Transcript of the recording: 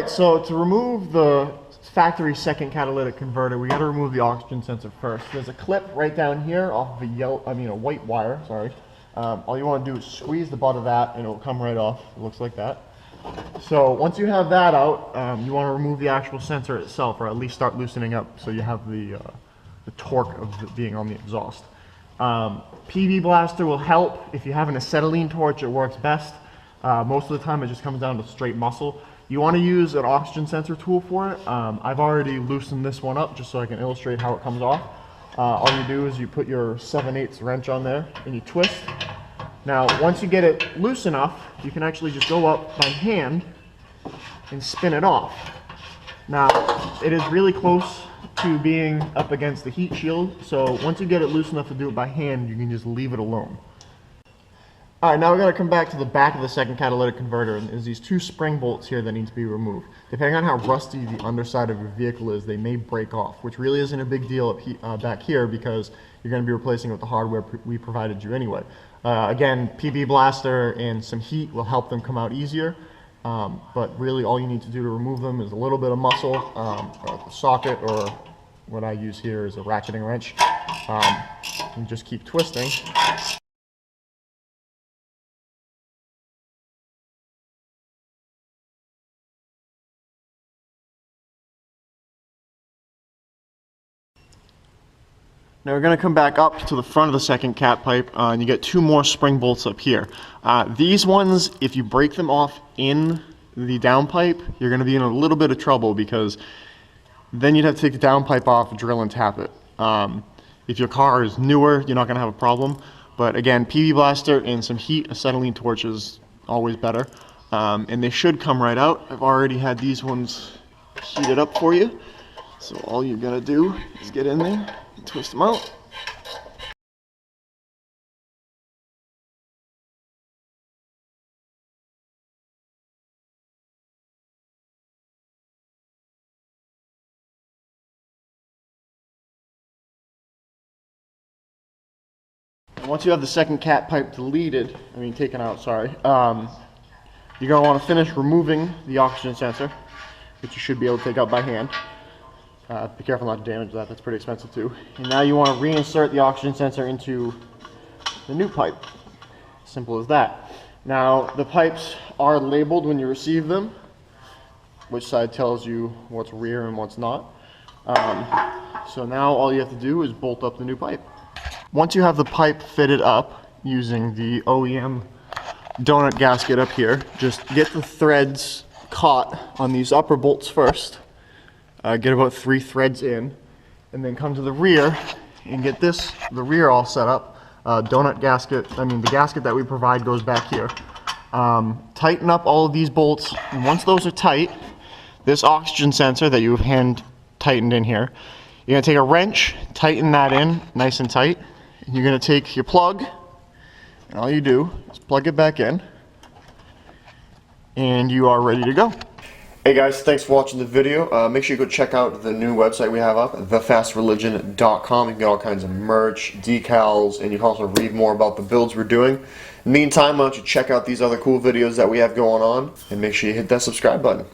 Alright, so to remove the factory second catalytic converter, we got to remove the oxygen sensor first. There's a clip right down here off of a white wire, sorry. All you want to do is squeeze the butt of that and it will come right off. It looks like that. So once you have that out, you want to remove the actual sensor itself, or at least start loosening up so you have the torque of it being on the exhaust. PB blaster will help. If you have an acetylene torch, it works best. Most of the time it just comes down to straight muscle. You want to use an oxygen sensor tool for it. I've already loosened this one up just so I can illustrate how it comes off. All you do is you put your 7/8 wrench on there and you twist. Now once you get it loose enough, you can actually just go up by hand and spin it off. Now it is really close to being up against the heat shield, so once you get it loose enough to do it by hand, you can just leave it alone. Alright, now we're going to come back to the back of the second catalytic converter, and there's these two spring bolts here that need to be removed. Depending on how rusty the underside of your vehicle is, they may break off, which really isn't a big deal back here because you're going to be replacing with the hardware we provided you anyway. Again, PB blaster and some heat will help them come out easier, but really all you need to do to remove them is a little bit of muscle, a socket, or what I use here is a ratcheting wrench, and just keep twisting. Now we're going to come back up to the front of the second cat pipe, and you get two more spring bolts up here. These ones, if you break them off in the downpipe, you're going to be in a little bit of trouble because then you'd have to take the downpipe off, drill and tap it. If your car is newer, you're not going to have a problem. But again, PB blaster and some heat, acetylene torch is always better. And they should come right out. I've already had these ones heated up for you. So all you got to do is get in there, twist them out. And once you have the second cat pipe taken out, sorry, you're going to want to finish removing the oxygen sensor, which you should be able to take out by hand. Be careful not to damage that, that's pretty expensive too. And now you want to reinsert the oxygen sensor into the new pipe. Simple as that. Now the pipes are labeled when you receive them, which side tells you what's rear and what's not. So now all you have to do is bolt up the new pipe. Once you have the pipe fitted up using the OEM donut gasket up here, just get the threads caught on these upper bolts first. Get about 3 threads in, and then come to the rear and get the rear all set up. Donut gasket, the gasket that we provide goes back here. Tighten up all of these bolts, and once those are tight, this oxygen sensor that you have hand tightened in here, you're going to take a wrench, tighten that in nice and tight, and you're going to take your plug, and all you do is plug it back in, and you are ready to go. Hey guys, thanks for watching the video. Make sure you go check out the new website we have up, thefastreligion.com. You can get all kinds of merch, decals, and you can also read more about the builds we're doing. In the meantime, why don't you check out these other cool videos that we have going on, and make sure you hit that subscribe button.